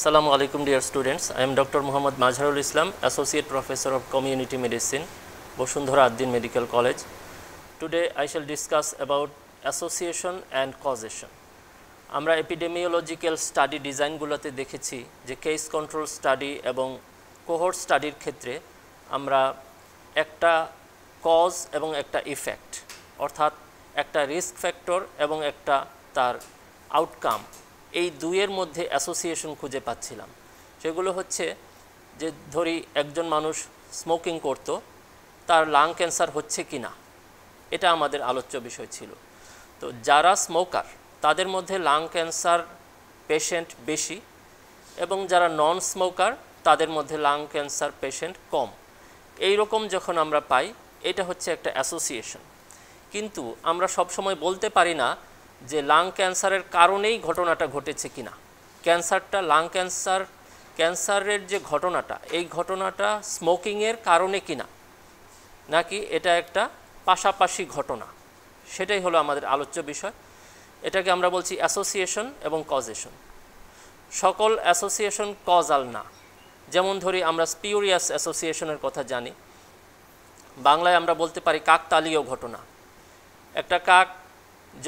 Assalamu alaikum dear students. I am Dr. Mohammad Mazharul Islam, Associate Professor of Community Medicine, Bashundhara Ad-din Medical College. Today I shall discuss about association and causation. আমরা epidemiological study design গুলোতে দেখেছি যে case control study এবং cohort studyর ক্ষেত্রে আমরা একটা cause এবং একটা effect অর্থাৎ একটা risk factor এবং একটা তার outcome এই দুইয়ের মধ্যে অ্যাসোসিয়েশন খুঁজে পাচ্ছিলাম। সেগুলো হচ্ছে যে ধরি একজন মানুষ স্মোকিং করত, তার লাং ক্যান্সার হচ্ছে কি না, এটা আমাদের আলোচ্য বিষয় ছিল। তো যারা স্মোকার তাদের মধ্যে লাং ক্যান্সার পেশেন্ট বেশি এবং যারা নন স্মোকার তাদের মধ্যে লাং ক্যান্সার পেশেন্ট কম। এই রকম যখন আমরা পাই এটা হচ্ছে একটা অ্যাসোসিয়েশন। কিন্তু আমরা সব সময় বলতে পারি না যে লাং ক্যান্সারের কারণেই ঘটনাটা ঘটেছে কিনা। ক্যান্সারটা লাং ক্যান্সারের যে ঘটনাটা এই ঘটনাটা স্মোকিংয়ের কারণে কিনা নাকি এটা একটা পাশাপাশি ঘটনা, সেটাই হলো আমাদের আলোচ্য বিষয়। এটাকে আমরা বলছি অ্যাসোসিয়েশন এবং কজেশন। সকল অ্যাসোসিয়েশন কজাল না। যেমন ধরি আমরা স্পিউরিয়াস অ্যাসোসিয়েশনের কথা জানি, বাংলায় আমরা বলতে পারি কাকতালীয় ঘটনা। একটা কাক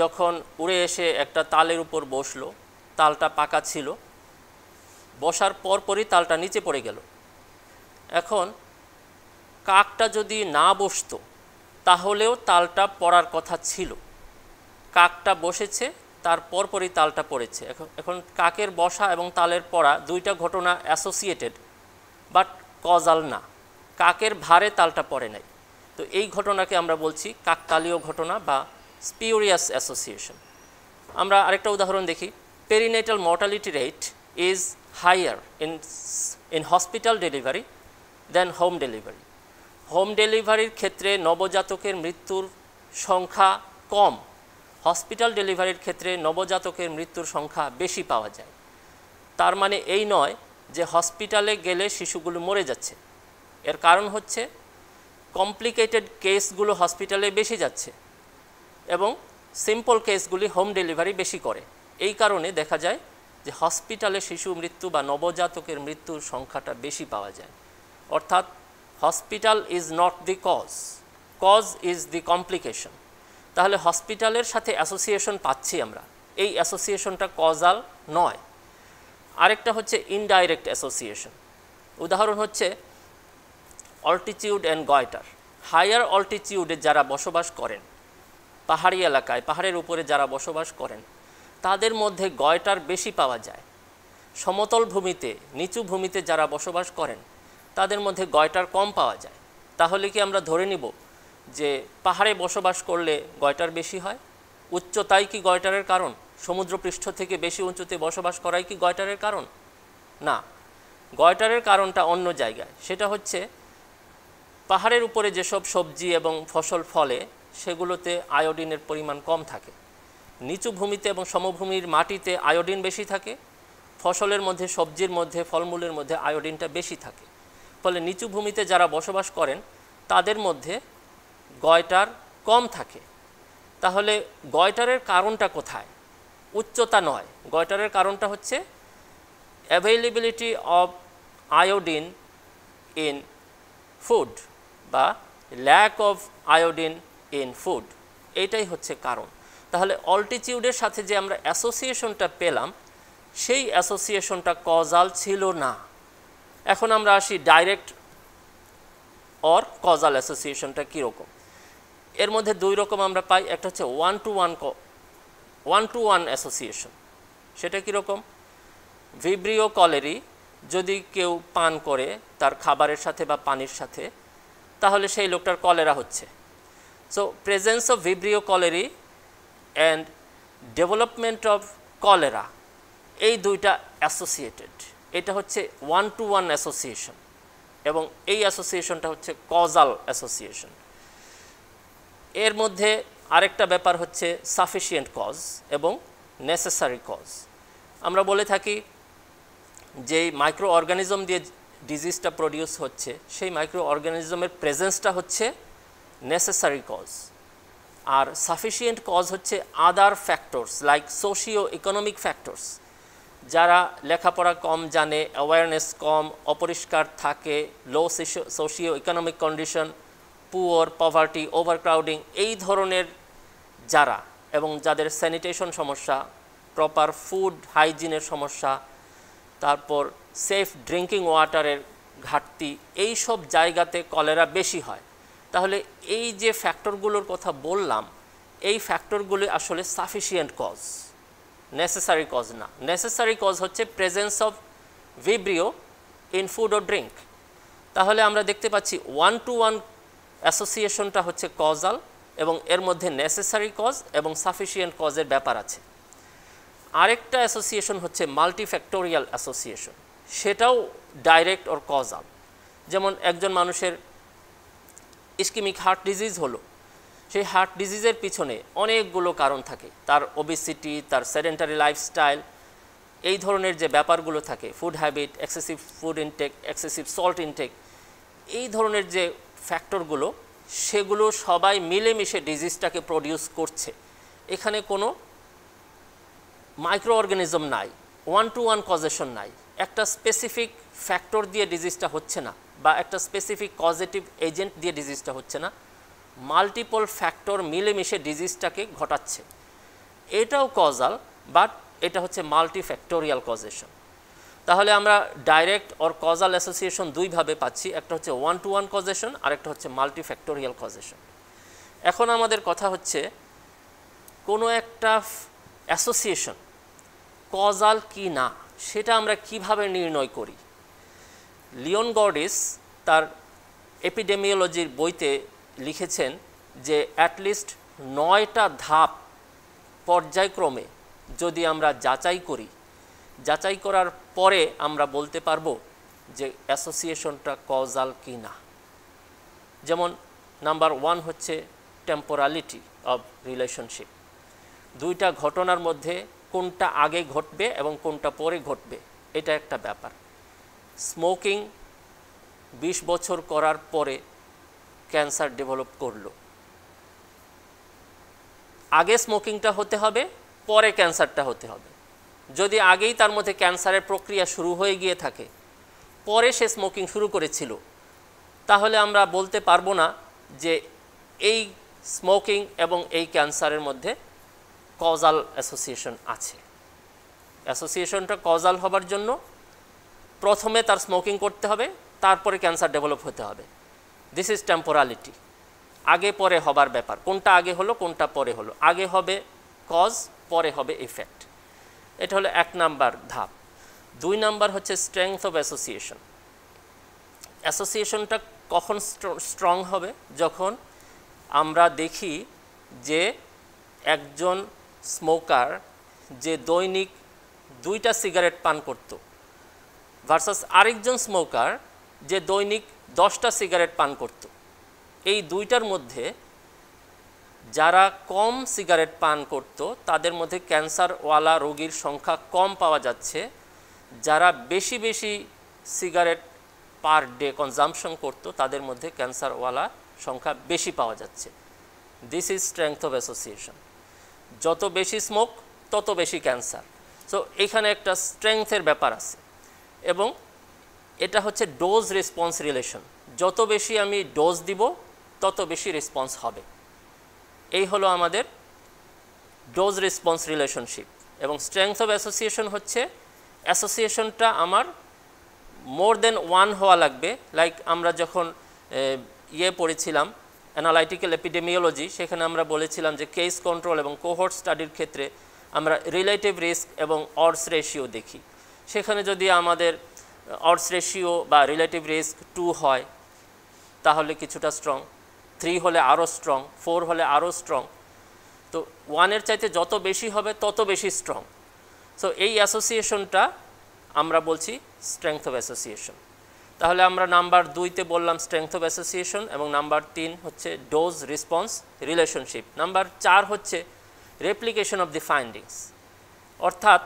যখন উড়ে এসে একটা তালের উপর বসলো, তালটা পাকা ছিল, বসার পরপরই তালটা নিচে পড়ে গেল। এখন কাকটা যদি না বসতো তাহলেও তালটা পড়ার কথা ছিল। কাকটা বসেছে, তার পরপরই তালটা পড়েছে। এখন কাকের বসা এবং তালের পড়া দুইটা ঘটনা অ্যাসোসিয়েটেড বাট কজাল না। কাকের ভারে তালটা পড়ে নাই। তো এই ঘটনাকে আমরা বলছি কাকতালীয় ঘটনা বা spurious association. আমরা আরেকটা উদাহরণ দেখি। Perinatal mortality rate is higher in hospital delivery than home delivery. Home ডেলিভারির ক্ষেত্রে নবজাতকের মৃত্যুর সংখ্যা কম, হসপিটাল ডেলিভারির ক্ষেত্রে নবজাতকের মৃত্যুর সংখ্যা বেশি পাওয়া যায়। তার মানে এই নয় যে হসপিটালে গেলে শিশুগুলো মরে যাচ্ছে। এর কারণ হচ্ছে কমপ্লিকেটেড কেসগুলো হসপিটালে বেশি যাচ্ছে এবং সিম্পল কেসগুলি হোম ডেলিভারি বেশি করে। এই কারণে দেখা যায় যে হসপিটালে শিশু মৃত্যু বা নবজাতকের মৃত্যুর সংখ্যাটা বেশি পাওয়া যায়। অর্থাৎ hospital is not the cause is the complication. তাহলে হসপিটালের সাথে অ্যাসোসিয়েশন পাচ্ছি আমরা, এই অ্যাসোসিয়েশনটা কজাল নয়। আরেকটা হচ্ছে ইনডাইরেক্ট অ্যাসোসিয়েশন। উদাহরণ হচ্ছে অল্টিটিউড অ্যান্ড গয়টার। হায়ার অল্টিটিউডে যারা বসবাস করেন, পাহাড়ি এলাকায় পাহাড়ের উপরে যারা বসবাস করেন তাদের মধ্যে গয়টার বেশি পাওয়া যায়। সমতল ভূমিতে নিচু ভূমিতে যারা বসবাস করেন তাদের মধ্যে গয়টার কম পাওয়া যায়। তাহলে কি আমরা ধরে নিব যে পাহাড়ে বসবাস করলে গয়টার বেশি হয়? উচ্চতাই কি গয়টারের কারণ? সমুদ্রপৃষ্ঠ থেকে বেশি উঁচুতে বসবাস করাই কি গয়টারের কারণ? না, গয়টারের কারণটা অন্য জায়গায়। সেটা হচ্ছে পাহাড়ের উপরে যেসব সবজি এবং ফসল ফলে সেগুলোতে আয়োডিনের পরিমাণ কম থাকে। নিচু ভূমিতে এবং সমভূমির মাটিতে আয়োডিন বেশি থাকে, ফসলের মধ্যে সবজির মধ্যে ফলমূলের মধ্যে আয়োডিনটা বেশি থাকে। ফলে নিচু ভূমিতে যারা বসবাস করেন তাদের মধ্যে গয়টার কম থাকে। তাহলে গয়টারের কারণটা কোথায়? উচ্চতা নয়, গয়টারের কারণটা হচ্ছে availability of iodine in food বা lack of iodine in food, এইটাই হচ্ছে কারণ। তাহলে অল্টিটিউডের সাথে যে আমরা অ্যাসোসিয়েশনটা পেলাম সেই অ্যাসোসিয়েশনটা কজাল ছিল না। এখন আমরা আসি ডাইরেক্ট অর কজাল অ্যাসোসিয়েশনটা কীরকম। এর মধ্যে দুই রকম আমরা পাই। একটা হচ্ছে ওয়ান টু ওয়ান অ্যাসোসিয়েশন। সেটা কীরকম? ভিব্রিও কলেরি যদি কেউ পান করে তার খাবারের সাথে বা পানির সাথে, তাহলে সেই লোকটার কলেরা হচ্ছে। So presence of Vibrio colliery and development of cholera, এই দুইটা অ্যাসোসিয়েটেড। এটা হচ্ছে ওয়ান টু ওয়ান অ্যাসোসিয়েশন এবং এই অ্যাসোসিয়েশনটা হচ্ছে কজাল অ্যাসোসিয়েশন। এর মধ্যে আরেকটা ব্যাপার হচ্ছে সাফিসিয়েন্ট কজ এবং নেসেসারি কজ। আমরা বলে থাকি যেই মাইক্রো অর্গানিজম দিয়ে ডিজিজটা প্রডিউস হচ্ছে সেই মাইক্রো অর্গানিজমের প্রেজেন্সটা হচ্ছে নেসেসারি কজ, আর সাফিসিয়েন্ট কজ হচ্ছে other factors like socio economic factors. যারা লেখাপড়া কম জানে, অ্যাওয়ারনেস কম, অপরিষ্কার থাকে, low socio economic condition, poor, poverty, overcrowding, এই ধরনের যারা, এবং যাদের স্যানিটেশন সমস্যা, প্রপার ফুড হাইজিনের সমস্যা, তারপর সেফ ড্রিঙ্কিং ওয়াটারের ঘাটতি, এই সব জায়গাতে কলেরা বেশি হয়। তাহলে এই যে ফ্যাক্টরগুলোর কথা বললাম, এই ফ্যাক্টরগুলি আসলে সাফিসিয়েন্ট কজ, নেসেসারি কজ না। নেসেসারি কজ হচ্ছে presence of vibrio in food ও ড্রিঙ্ক। তাহলে আমরা দেখতে পাচ্ছি 1-to-1 অ্যাসোসিয়েশনটা হচ্ছে কজাল, এবং এর মধ্যে নেসেসারি কজ এবং সাফিসিয়েন্ট কজের ব্যাপার আছে। আরেকটা অ্যাসোসিয়েশন হচ্ছে মাল্টিফ্যাক্টোরিয়াল অ্যাসোসিয়েশন, সেটাও ডাইরেক্ট অর কজাল। যেমন একজন মানুষের ইসকেমিক হার্ট ডিজিজ হলো, সেই হার্ট ডিজিজের পিছনে অনেকগুলো কারণ থাকে, তার ওবেসিটি, তার সেডেন্টারি লাইফস্টাইল, এই ধরনের যে ব্যাপারগুলো থাকে, food habit, excessive food intake, excessive salt intake, এই ধরনের যে ফ্যাক্টরগুলো, সেগুলো সবাই মিলেমিশে ডিজিজটাকে প্রডিউস করছে। এখানে কোনো মাইক্রো অর্গানিজম নাই, 1-to-1 কজেশন নাই, একটা স্পেসিফিক ফ্যাক্টর দিয়ে ডিজিজটা হচ্ছে না, বা একটা স্পেসিফিক কজেটিভ এজেন্ট দিয়ে ডিজিজটা হচ্ছে না, মাল্টিপল ফ্যাক্টর মিলেমিশে ডিজিজটাকে ঘটাচ্ছে। এটাও কজাল, বাট এটা হচ্ছে মাল্টিফ্যাক্টোরিয়াল কজেশন। তাহলে আমরা ডাইরেক্ট অর কজাল অ্যাসোসিয়েশন দুইভাবে পাচ্ছি, একটা হচ্ছে 1-to-1 কজেশন, আর একটা হচ্ছে মাল্টিফ্যাক্টোরিয়াল কজেশন। এখন আমাদের কথা হচ্ছে কোনো একটা অ্যাসোসিয়েশন কজাল কি না, সেটা আমরা কিভাবে নির্ণয় করি। লিওন গর্ডিস তার এপিডেমিওলজির বইতে লিখেছেন যে অ্যাটলিস্ট 9টা ধাপ পর্যায়ক্রমে যদি আমরা যাচাই করি, যাচাই করার পরে আমরা বলতে পারবো যে অ্যাসোসিয়েশনটা কজাল কি না। যেমন নাম্বার 1 হচ্ছে টেম্পোরালিটি অফ রিলেশনশিপ। দুইটা ঘটনার মধ্যে কোনটা আগে ঘটবে এবং কোনটা পরে ঘটবে, এটা একটা ব্যাপার। স্মোকিং 20 বছর করার পরে ক্যান্সার ডেভেলপ করলো, আগে স্মোকিংটা হতে হবে, পরে ক্যান্সারটা হতে হবে। যদি আগেই তার মধ্যে ক্যান্সারের প্রক্রিয়া শুরু হয়ে গিয়ে থাকে, পরে সে স্মোকিং শুরু করেছিল, তাহলে আমরা বলতে পারবো না যে এই স্মোকিং এবং এই ক্যান্সারের মধ্যে কজাল অ্যাসোসিয়েশন আছে। অ্যাসোসিয়েশনটা কজাল হবার জন্য প্রথমে তার স্মোকিং করতে হবে, তারপরে ক্যান্সার ডেভেলপ হতে হবে। দিস ইজ টেম্পোরালিটি, আগে পরে হবার ব্যাপার। কোনটা আগে হলো, কোনটা পরে হলো, আগে হবে কজ, পরে হবে ইফেক্ট। এটা হলো 1 নাম্বার ধাপ। 2 নাম্বার হচ্ছে স্ট্রেংথ অফ অ্যাসোসিয়েশন। অ্যাসোসিয়েশনটা কখন স্ট্রং হবে? যখন আমরা দেখি যে একজন স্মোকার যে দৈনিক 2টা সিগারেট পান করত ভার্সাস আরেকজন স্মোকার যে দৈনিক 10টা সিগারেট পান করত, এই দুইটার মধ্যে যারা কম সিগারেট পান করত তাদের মধ্যে ক্যান্সারওয়ালা রোগীর সংখ্যা কম পাওয়া যাচ্ছে, যারা বেশি বেশি সিগারেট পার ডে কনজাম্পশন করত তাদের মধ্যে ক্যান্সারওয়ালা সংখ্যা বেশি পাওয়া যাচ্ছে। This is strength of association. যত বেশি স্মোক তত বেশি ক্যান্সার। সো এখানে একটা স্ট্রেংথের ব্যাপার আছে, এবং এটা হচ্ছে ডোজ রেসপন্স রিলেশন। যত বেশি আমি ডোজ দিব তত বেশি রেসপন্স হবে। এই হলো আমাদের ডোজ রেসপন্স রিলেশনশিপ। এবং স্ট্রেংথ অফ অ্যাসোসিয়েশন হচ্ছে অ্যাসোসিয়েশনটা আমার মোর দেন 1 হওয়া লাগবে। লাইক আমরা যখন পড়েছিলাম অ্যানালাইটিক্যাল এপিডেমিওলজি, সেখানে আমরা বলেছিলাম যে কেস কন্ট্রোল এবং কোহর্ট স্টাডির ক্ষেত্রে আমরা রিলেটিভ রিস্ক এবং অডস রেশিও দেখি। সেখানে যদি আমাদের অডস রেশিও বা রিলেটিভ রিস্ক 2 হয় তাহলে কিছুটা স্ট্রং, 3 হলে আরও স্ট্রং, 4 হলে আরও স্ট্রং। তো 1-এর চাইতে যত বেশি হবে তত বেশি স্ট্রং। সো এই অ্যাসোসিয়েশনটা আমরা বলছি স্ট্রেংথ অফ অ্যাসোসিয়েশন। তাহলে আমরা নাম্বার 2-তে বললাম স্ট্রেংথ অফ অ্যাসোসিয়েশন, এবং নাম্বার 3 হচ্ছে ডোজ রেসপন্স রিলেশনশিপ। নাম্বার 4 হচ্ছে রেপ্লিকেশন অফ দি ফাইন্ডিংস, অর্থাৎ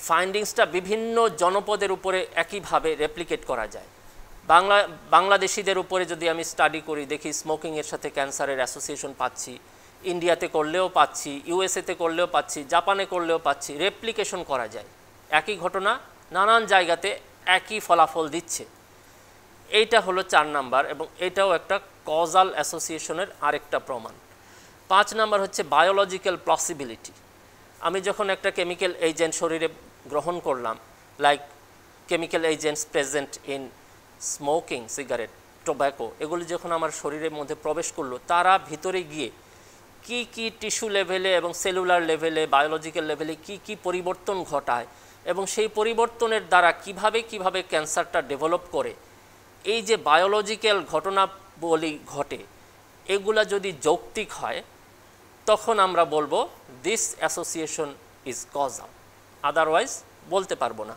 ফাইন্ডিংসটা বিভিন্ন জনপদের উপরে একইভাবে রেপ্লিকেট করা যায়। বাংলাদেশিদের উপরে যদি আমি স্টাডি করি, দেখি স্মোকিংয়ের সাথে ক্যান্সারের অ্যাসোসিয়েশন পাচ্ছি, ইন্ডিয়াতে করলেও পাচ্ছি, ইউএসএতে করলেও পাচ্ছি, জাপানে করলেও পাচ্ছি, রেপ্লিকেশন করা যায়। একই ঘটনা নানান জায়গাতে একই ফলাফল দিচ্ছে। এইটা হলো 4 নাম্বার এবং এটাও একটা কজাল অ্যাসোসিয়েশনের আরেকটা প্রমাণ। 5 নাম্বার হচ্ছে বায়োলজিক্যাল পসিবিলিটি। আমি যখন একটা কেমিক্যাল এজেন্ট শরীরে গ্রহণ করলাম, like chemical agents present in smoking, cigarette, tobacco, এগুলি যখন আমার শরীরের মধ্যে প্রবেশ করলো, তারা ভিতরে গিয়ে কি কি টিস্যু লেভেলে এবং সেলুলার লেভেলে, বায়োলজিক্যাল লেভেলে কি কি পরিবর্তন ঘটায় এবং সেই পরিবর্তনের দ্বারা কিভাবে ক্যান্সারটা ডেভেলপ করে, এই যে বায়োলজিক্যাল ঘটনাবলী ঘটে, এগুলা যদি যৌক্তিক হয় তখন আমরা বলবো this association is causal, otherwise বলতে পারবো না।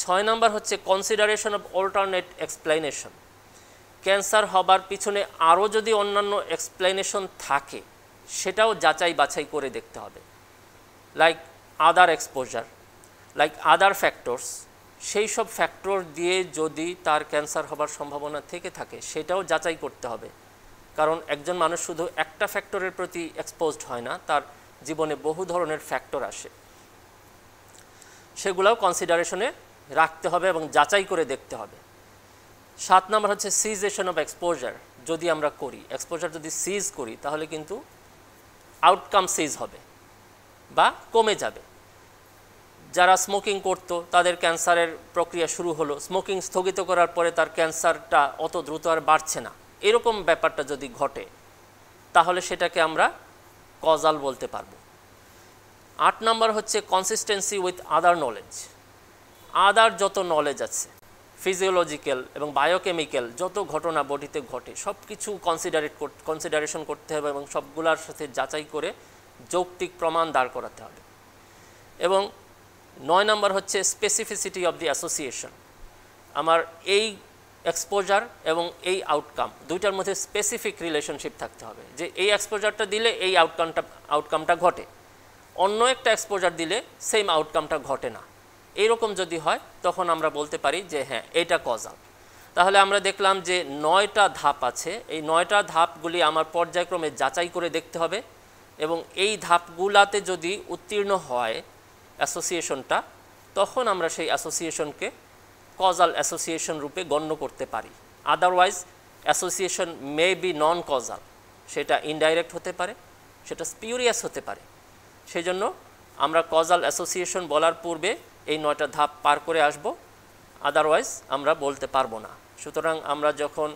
6 নাম্বার হচ্ছে consideration of alternate explanation. Cancer হবার পিছনে আরও যদি অন্যান্য এক্সপ্লেনেশন থাকে সেটাও যাচাই বাছাই করে দেখতে হবে, like other exposure, like other factors. সেই সব ফ্যাক্টর দিয়ে যদি তার ক্যান্সার হবার সম্ভাবনা থেকে থাকে সেটাও যাচাই করতে হবে, কারণ একজন মানুষ শুধু একটা ফ্যাক্টরের প্রতি এক্সপোজড হয় না, তার জীবনে বহু ধরনের ফ্যাক্টর আসে, সেগুলোও কনসিডারেশনে রাখতে হবে এবং যাচাই করে দেখতে হবে। 7 নাম্বার হচ্ছে সিজেশন অফ এক্সপোজার। যদি আমরা করি, এক্সপোজার যদি সিজ করি তাহলে কিন্তু আউটকাম সিজ হবে বা কমে যাবে। যারা স্মোকিং করতো তাদের ক্যান্সারের প্রক্রিয়া শুরু হলো, স্মোকিং স্থগিত করার পরে তার ক্যান্সারটা অত দ্রুত আর বাড়ছে না, এরকম ব্যাপারটা যদি ঘটে তাহলে সেটাকে আমরা কজাল বলতে পারবো। 8 নাম্বার হচ্ছে কনসিস্টেন্সি উইথ আদার নলেজ। আদার যত নলেজ আছে, ফিজিওলজিক্যাল এবং বায়োকেমিক্যাল যত ঘটনা বডিতে ঘটে, সব কিছু কনসিডারেশন করতে হবে এবং সবগুলোর সাথে যাচাই করে যৌক্তিক প্রমাণ দাঁড় করাতে হবে। এবং 9 নাম্বার হচ্ছে স্পেসিফিসিটি অফ দি অ্যাসোসিয়েশন। আমার এই এক্সপোজার এবং এই আউটকাম দুইটার মধ্যে স্পেসিফিক রিলেশনশিপ থাকতে হবে, যে এই এক্সপোজারটা দিলে এই আউটকামটা ঘটে, অন্য একটা এক্সপোজার দিলে সেম আউটকামটা ঘটে না। এইরকম যদি হয় তখন আমরা বলতে পারি যে হ্যাঁ এটা কজাল। তাহলে আমরা দেখলাম যে 9টা ধাপ আছে, এই 9টা ধাপগুলি আমার পর্যায়ক্রমে যাচাই করে দেখতে হবে এবং এই ধাপগুলাতে যদি উত্তীর্ণ হয় অ্যাসোসিয়েশনটা, তখন আমরা সেই অ্যাসোসিয়েশনকে কজাল অ্যাসোসিয়েশন রূপে গণ্য করতে পারি। Otherwise association may be non causal, সেটা ইনডাইরেক্ট হতে পারে, সেটা স্পিউরিয়াস হতে পারে। সেই জন্য আমরা কজাল অ্যাসোসিয়েশন বলার পূর্বে এই 9টা ধাপ পার করে আসব, আদারওয়াইজ আমরা বলতে পারবো না। সুতরাং আমরা যখন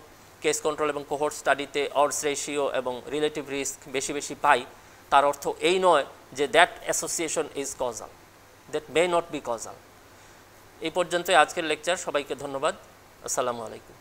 কেস কন্ট্রোল এবং কোহর্ট স্টাডিতে অডস রেশিও এবং রিলেটিভ রিস্ক বেশি বেশি পাই, তার অর্থ এই নয় যে that association is causal, that may not be causal. এই পর্যন্তই আজকের লেকচার। সবাইকে ধন্যবাদ। আসসালামু আলাইকুম।